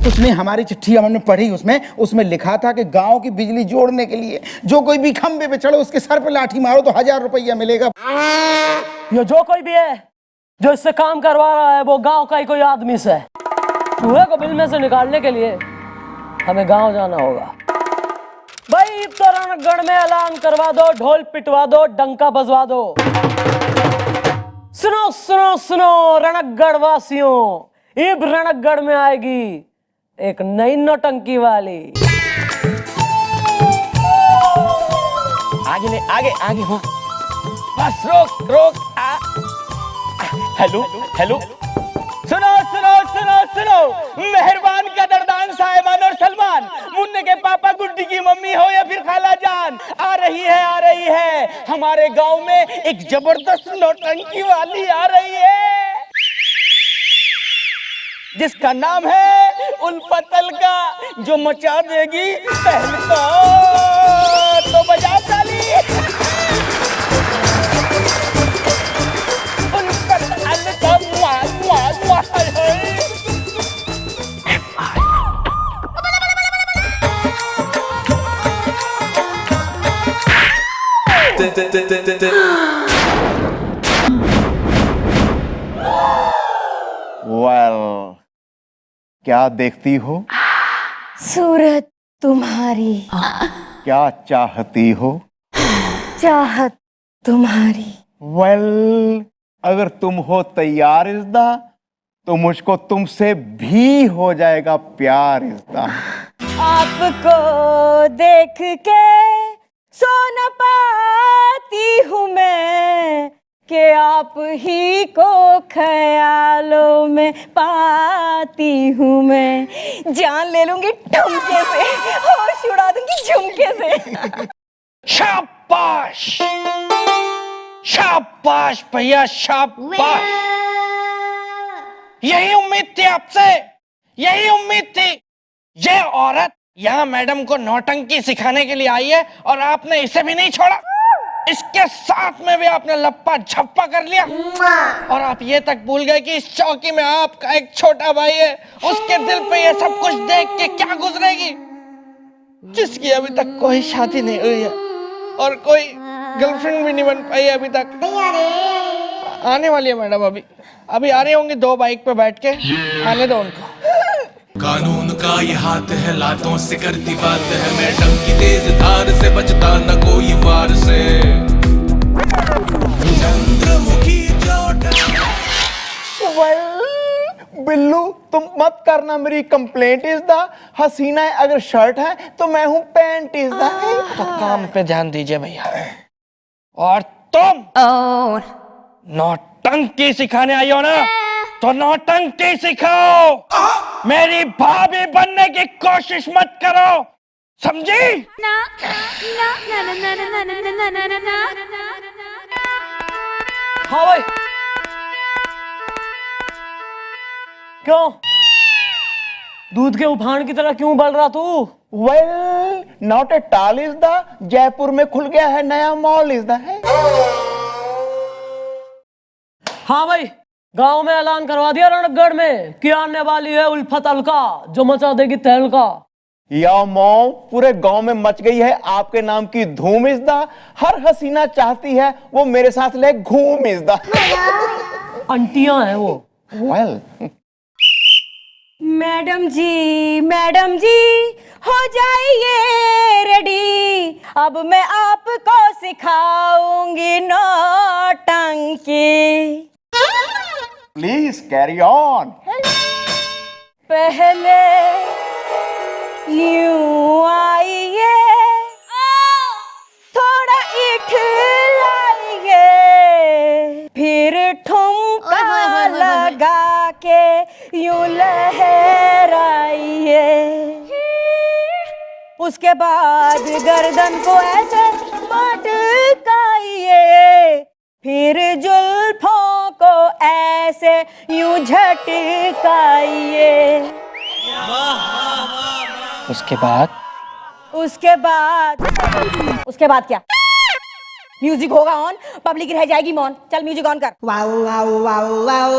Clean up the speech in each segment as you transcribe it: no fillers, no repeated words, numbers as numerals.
उसने हमारी चिट्ठी हमने पढ़ी, उसमें लिखा था कि गांव की बिजली जोड़ने के लिए जो कोई भी खंबे पे चढ़ो उसके सर पे लाठी मारो तो 1000 रुपया मिलेगा। ये जो कोई भी है जो इससे काम करवा रहा है वो गांव का ही कोई आदमी से है। चूहे को बिल में से निकालने के लिए हमें गांव जाना होगा। भाई तो रणगढ़ में ऐलान करवा दो, ढोल पिटवा दो, डंका बजवा दो। सुनो सुनो सुनो रणगढ़ वासियों, इब रणगढ़ में आएगी एक नई नौटंकी वाली। आगे ले, आगे आगे हो, बस रोक रोक। हेलो हेलो, सुनो सुनो सुनो सुनो, मेहरबान कदरदान साहिबान और सलमान, मुन्ने के पापा गुड्डी की मम्मी हो या फिर खाला जान, आ रही है हमारे गांव में एक जबरदस्त नौटंकी वाली आ रही है जिसका नाम है उल्फत अलका, जो मचा देगी तहलका। तो बजा ताली। उल्फत अलका वेल, क्या देखती हो? सूरत तुम्हारी। क्या चाहती हो? चाहत तुम्हारी। वेल, अगर तुम हो तैयार इज़्दा तो मुझको तुमसे भी हो जाएगा प्यार इज़्दा। आपको देख के सो न पाती हूँ मैं, कि आप ही को ख्यालों में पाती हूँ मैं। जान ले लूंगी ठुमके से, होश उड़ा दूंगी झुमके से। शाबाश शाबाश भैया शाबाश। यही उम्मीद थी आपसे, यही उम्मीद थी। ये औरत यहाँ मैडम को नौटंकी सिखाने के लिए आई है और आपने इसे भी नहीं छोड़ा। इसके साथ में भी आपने लप्पा झप्पा कर लिया और आप ये तक भूल गए कि इस चौकी में आपका एक छोटा भाई है। उसके दिल पे ये सब कुछ देख के क्या गुजरेगी, जिसकी अभी तक कोई शादी नहीं हुई है और कोई गर्लफ्रेंड भी नहीं बन पाई अभी तक। आने वाली है मैडम, अभी आ रही होंगी 2 बाइक पे बैठ के, आने दो उनको। कानून का ये हाथ है, लातों से करती बात है, मैडम की तेज धार से बचता न कोई वार से। चंद्रमुखी चोट। बिल्लू, तुम मत करना मेरी कंप्लेंट इज़्दा। हसीना है अगर शर्ट है तो मैं हूँ पैंट इज़्दा। तो काम पे ध्यान दीजिए भैया। और तुम नौटंकी सिखाने आई हो ना, तो नौटंकी सिखाओ। मेरी भाभी बनने की कोशिश मत करो, समझी? हाँ भाई, क्यों दूध के उफान की तरह क्यों बल रहा तू? वेल, नॉट ए टॉल इज़्दा, जयपुर में खुल गया है नया मॉल इज़्दा है। हाँ भाई, गांव में ऐलान करवा दिया रणगढ़ में कि आने वाली है उल्फत अलका, जो मचा देगी तहलका। या मॉम, पूरे गांव में मच गई है आपके नाम की धूम इज़्दा। हर हसीना चाहती है वो मेरे साथ ले घूम इज़्दा। अंटियां हैं वो। वेल, मैडम जी हो जाइए रेडी, अब मैं आपको सिखाऊंगी नौटंकी। Please carry on. पहले यूं आइए, थोड़ा इठलाइए, फिर ठुमका लगा के यूं लहराइए। उसके बाद गर्दन को ऐसे मटकाइए, फिर जुल्फों को ऐसे यूं झटकाइए। उसके बाद क्या? म्यूजिक होगा ऑन, पब्लिक रह जाएगी मौन। चल म्यूजिक ऑन कर। Wow wow wow wow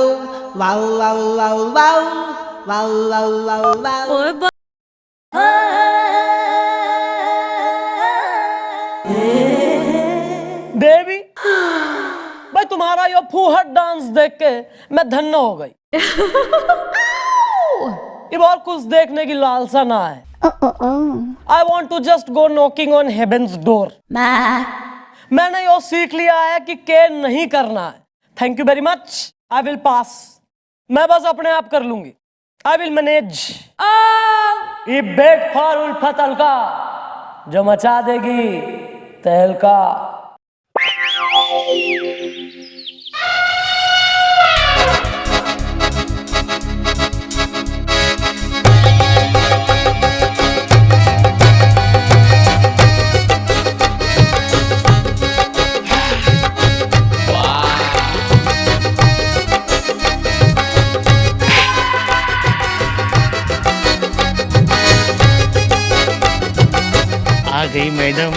wow wow wow wow baby, भाई तुम्हारा ये फूहड़ डांस देख के मैं धन्य हो गई। अब और कुछ देखने की लालसा ना है। I want to just go knocking on heaven's door. मैंने यो सीख लिया है कि के नहीं करना है। Thank you very much. I will pass. मैं बस अपने आप कर लूंगी। I will manage. ये बेट फॉर उल्फत अलका जो मचा देगी तहलका। आ गई मैडम।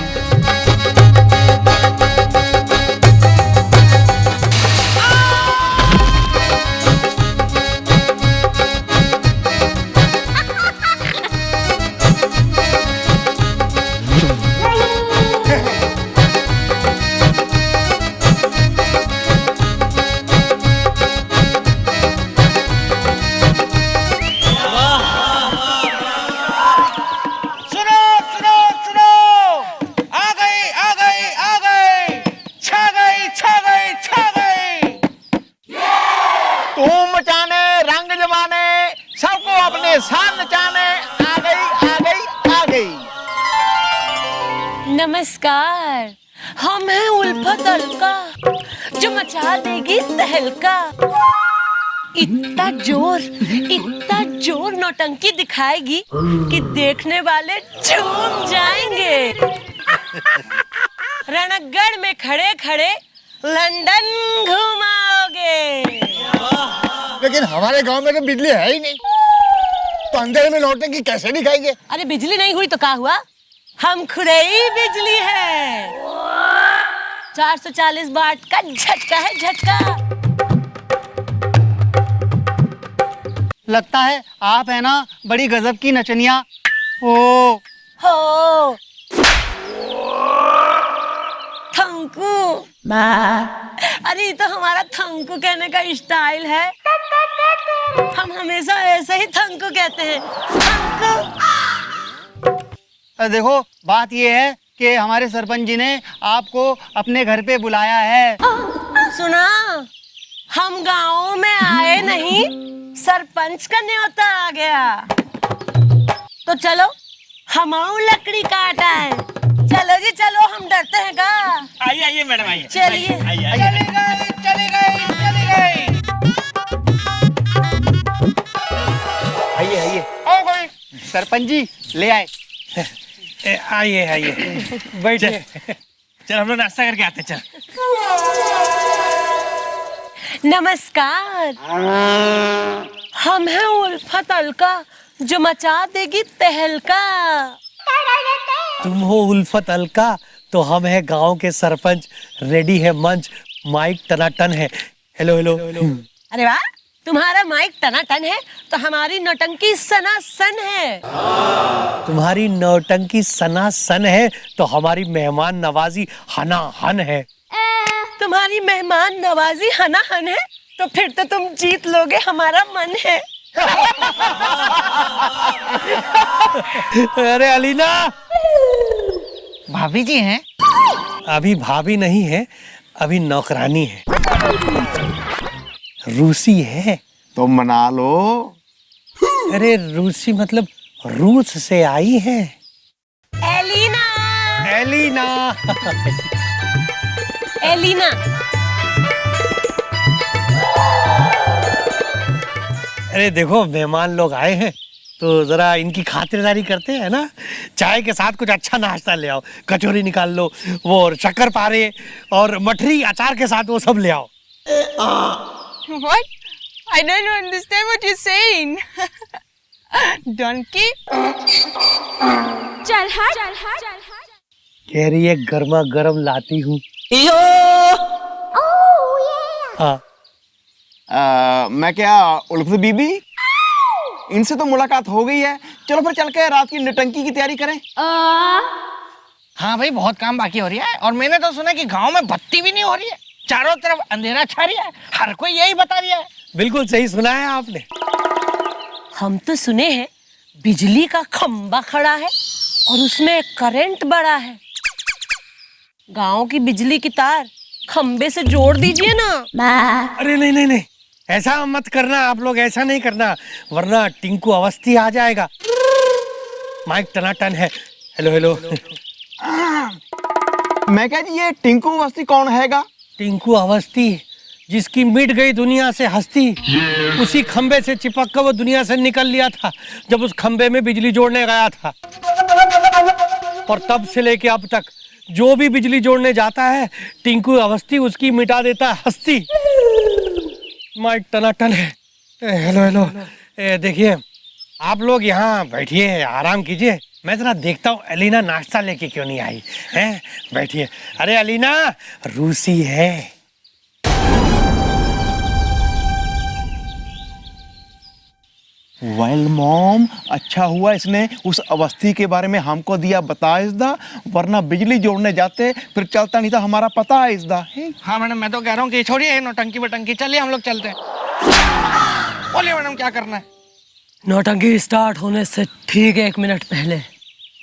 धूम मचाने, रंग जमाने, सबको अपने साथ नचाने आ गई, आ गई, आ गई। नमस्कार, हम हैं उल्फत अलका जो मचा देगी तहलका। इतना जोर नौटंकी दिखाएगी कि देखने वाले झूम जाएंगे। रणगढ़ में खड़े खड़े लंदन घुमाओगे। लेकिन हमारे गांव में तो बिजली है ही नहीं, तो अंधेरे में नौटंकी कैसे दिखाएंगे? अरे बिजली नहीं हुई तो क्या हुआ, हम खुद ही बिजली है। 440 वाट का झटका है, झटका। लगता है आप है ना बड़ी गजब की नचनिया हो। थंकू। अरे तो हमारा थंकू कहने का स्टाइल है। हम हमेशा ऐसे ही थंकू कहते हैं, थंकू। देखो बात ये है कि हमारे सरपंच जी ने आपको अपने घर पे बुलाया है। सुना, हम गाँव में आए नहीं, सरपंच का न्योता आ गया। तो चलो हम लकड़ी काटा है। चलो जी चलो, हम डरते हैं का। आइए आइए मैडम, आइए। चलिए। चली गई। आइए आइए। आओ गई। सरपंच जी ले आए। आइए बैठिए। चल हम लोग नाश्ता करके आते हैं। चल। नमस्कार, हम हैं उल्फत अलका जो मचा देगी तहलका। तुम हो उल्फत अलका तो हम है गांव के सरपंच। रेडी है मंच, माइक टनाटन है। Hello hello. अरे वाह, तुम्हारा माइक टनाटन है तो हमारी नौटंकी सनासन है। तुम्हारी नौटंकी सनासन है तो हमारी मेहमान नवाजी हना हन है। तुम्हारी मेहमान नवाजी हना हन है तो फिर तो तुम जीत लोगे हमारा मन है। अरे अलीना, भाभी जी हैं? अभी भाभी नहीं है, अभी नौकरानी है। रूसी है तो मना लो। अरे रूसी मतलब रूस से आई है। एलिना। एलिना। एलिना। अरे देखो मेहमान लोग आए हैं तो जरा इनकी खातिरदारी करते हैं ना। चाय के साथ कुछ अच्छा नाश्ता ले आओ, कचौरी निकाल लो, वो शक्कर पारे और मठरी अचार के साथ वो सब ले आओ। What? I don't understand what you're saying. Donkey? चल हट। कह रही है गर्मा गर्म लाती हूँ। हाँ। मैं क्या उल्फत बीबी? इनसे तो मुलाकात हो गई है, चलो फिर चल के रात की नौटंकी की तैयारी करें। हाँ भाई, बहुत काम बाकी हो रही है। और मैंने तो सुना कि गांव में बत्ती भी नहीं हो रही है, चारों तरफ अंधेरा छा रही है। हर कोई यही बता रही है। बिल्कुल सही सुना है आपने। हम तो सुने हैं बिजली का खंबा खड़ा है और उसमें करंट बड़ा है। गांव की बिजली की तार खंबे से जोड़ दीजिए ना। अरे नहीं नहीं नहीं, ऐसा मत करना आप लोग, ऐसा नहीं करना, वरना टिंकू अवस्थी आ जाएगा। माइक टनाटन है। Hello hello. मैं क्या जी, ये टिंकू अवस्थी कौन हैगा? टिंकू अवस्थी, जिसकी मिट गई दुनिया से हस्ती, उसी खंबे से चिपक कर वो दुनिया से निकल लिया था जब उस खंबे में बिजली जोड़ने गया था। और तब से लेके अब तक जो भी बिजली जोड़ने जाता है, टिंकू अवस्थी उसकी मिटा देता है हस्ती। माइक टनाटन है। Hello hello. देखिए, आप लोग यहाँ बैठिए, आराम कीजिए। मैं जरा देखता हूँ अलीना नाश्ता लेके क्यों नहीं आई है। बैठिए। अरे अलीना रूसी है। वेल मॉम, अच्छा हुआ इसने उस अवस्थी के बारे में हमको दिया बता इसदा, वरना बिजली जोड़ने जाते फिर चलता नहीं था हमारा पता है इसदा। हाँ मैडम, मैं तो कह रहा हूँ कि छोड़िए नौटंकी बटंकी, चलिए हम लोग चलते हैं। बोलिए मैडम, क्या करना है? नौटंकी स्टार्ट होने से ठीक 1 मिनट पहले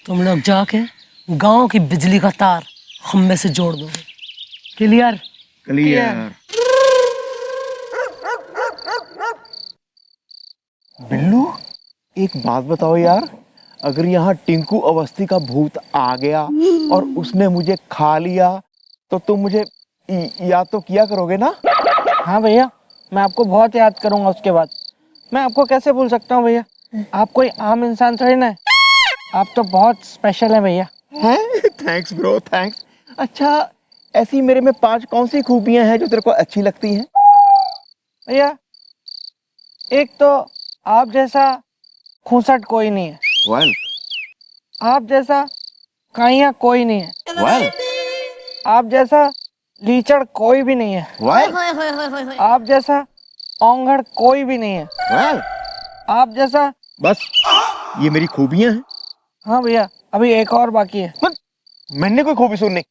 तुम लोग जाके गांव की बिजली का तार खंबे से जोड़ दो। क्लियर? क्लियर। बिल्लू, एक बात बताओ यार, अगर यहाँ टिंकू अवस्थी का भूत आ गया और उसने मुझे खा लिया तो तुम मुझे याद तो किया करोगे ना? हाँ भैया, मैं आपको बहुत याद करूंगा उसके बाद। मैं आपको कैसे भूल सकता हूँ भैया, आप कोई आम इंसान थोड़ी ना है, आप तो बहुत स्पेशल हैं भैया। हैं? Thanks bro, thanks. अच्छा, ऐसी मेरे में 5 कौन सी खूबियां हैं जो तेरे को अच्छी लगती हैं? भैया, एक तो आप जैसा खूंसट कोई नहीं है। वेल। आप जैसा काइया कोई नहीं है। वेल। आप जैसा लीचड़ कोई भी नहीं है। वेल। आप जैसा औंगड़ कोई भी नहीं है। वेल। आप जैसा। बस ये मेरी खूबियां हैं। हाँ भैया, अभी एक और बाकी है। मैंने कोई खूबी सुननी?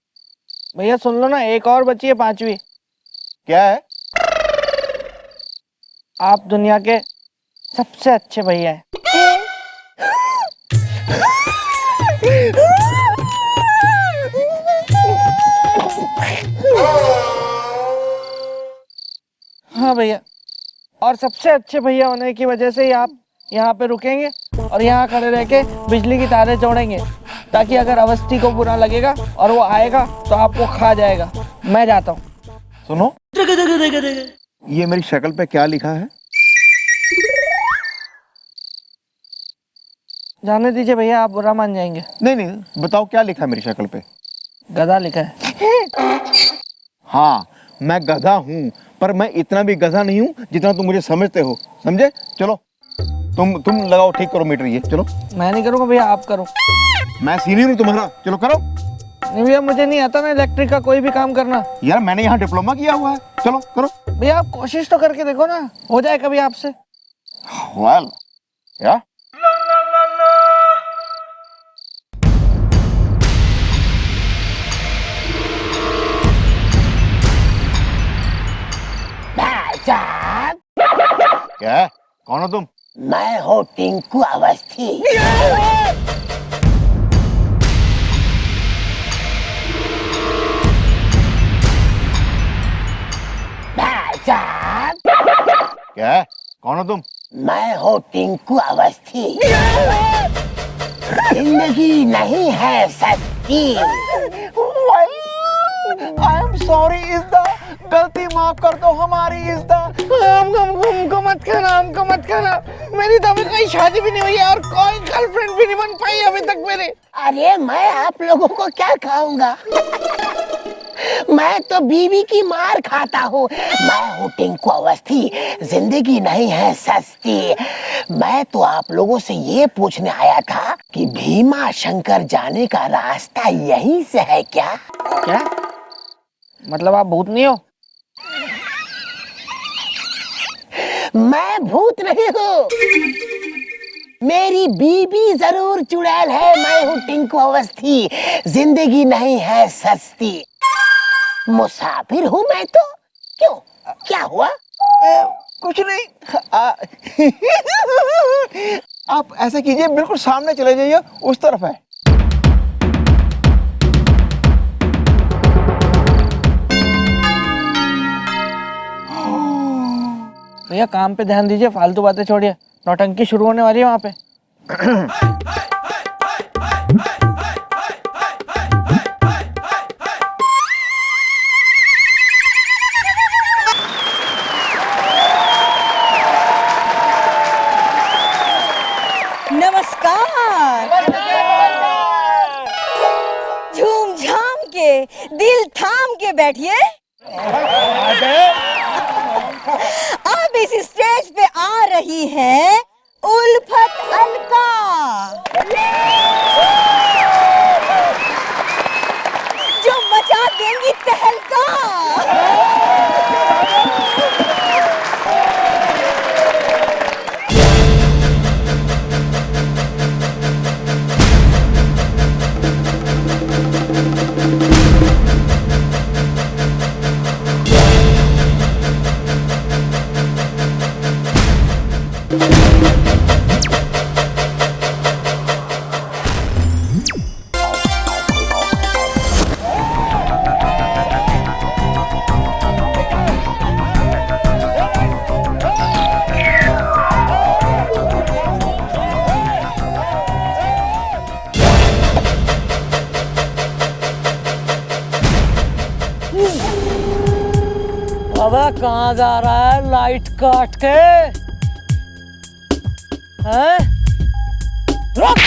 भैया सुन लो ना, एक और बची है, 5वीं। क्या है? आप दुनिया के सबसे अच्छे भैया हैं। हाँ भैया, और सबसे अच्छे भैया होने की वजह से ही आप यहाँ पे रुकेंगे और यहाँ खड़े रह के बिजली की तारें जोड़ेंगे, ताकि अगर अवस्थी को बुरा लगेगा और वो आएगा तो आपको खा जाएगा। मैं जाता हूँ। सुनो, ये मेरी शक्ल पे क्या लिखा है? जाने दीजिए भैया, आप बुरा मान जाएंगे। नहीं नहीं, बताओ क्या लिखा है मेरी शक्ल पे? गधा लिखा है। हाँ, मैं गधा हूँ, पर मैं इतना भी गधा नहीं हूँ जितना तुम मुझे समझते हो, समझे? चलो तुम लगाओ, ठीक करो मीटर ये, चलो। मैं नहीं करूँगा भैया, आप करो। मैं सीनियर हूँ तुम्हारा, चलो करो। नहीं भैया, मुझे नहीं आता ना इलेक्ट्रिक का कोई भी काम करना। यार मैंने यहाँ डिप्लोमा किया हुआ है, चलो करो। भैया आप कोशिश तो करके देखो ना, हो जाए कभी आपसे। वेल, या क्या है? कौन हो तुम? मैं हूँ टिंकू अवस्थी। क्या है? कौन हो तुम? मैं हूँ टिंकू अवस्थी। जिंदगी नहीं है सच्ची। आई एम सॉरी इज़्दा, गलती माफ कर दो हमारी इज़्दा। हमको मत कहना, हमको मत कहना। मेरी तो अभी कोई शादी भी नहीं हुई है और कोई गर्लफ्रेंड भी नहीं बन पाई अभी तक मेरी। अरे मैं आप लोगों को क्या खाऊंगा? मैं तो बीवी की मार खाता हूँ। मैं हूँ टिंकू अवस्थी, जिंदगी नहीं है सस्ती। मैं तो आप लोगों से ये पूछने आया था कि भीमा शंकर जाने का रास्ता यहीं से है क्या? क्या मतलब, आप भूत नहीं हो? मैं भूत नहीं हूँ, मेरी बीबी जरूर चुड़ैल है, मैं हूँ टिंकू अवस्थी, जिंदगी नहीं है सस्ती। मुसाफिर हूँ मैं तो। क्यों, क्या हुआ? कुछ नहीं। आप ऐसा कीजिए, बिल्कुल सामने चले जाइए, उस तरफ है। भैया काम पे ध्यान दीजिए, फालतू बातें छोड़िए, नौटंकी शुरू होने वाली है वहां पे। नमस्कार। झूम झाम के, दिल थाम के बैठिए। अब इस स्टेज पे आ रही है उल्फत अलका। जो मचा देंगी तहलका। अबे कहाँ जा रहा है लाइट काट के? हैं? रुक!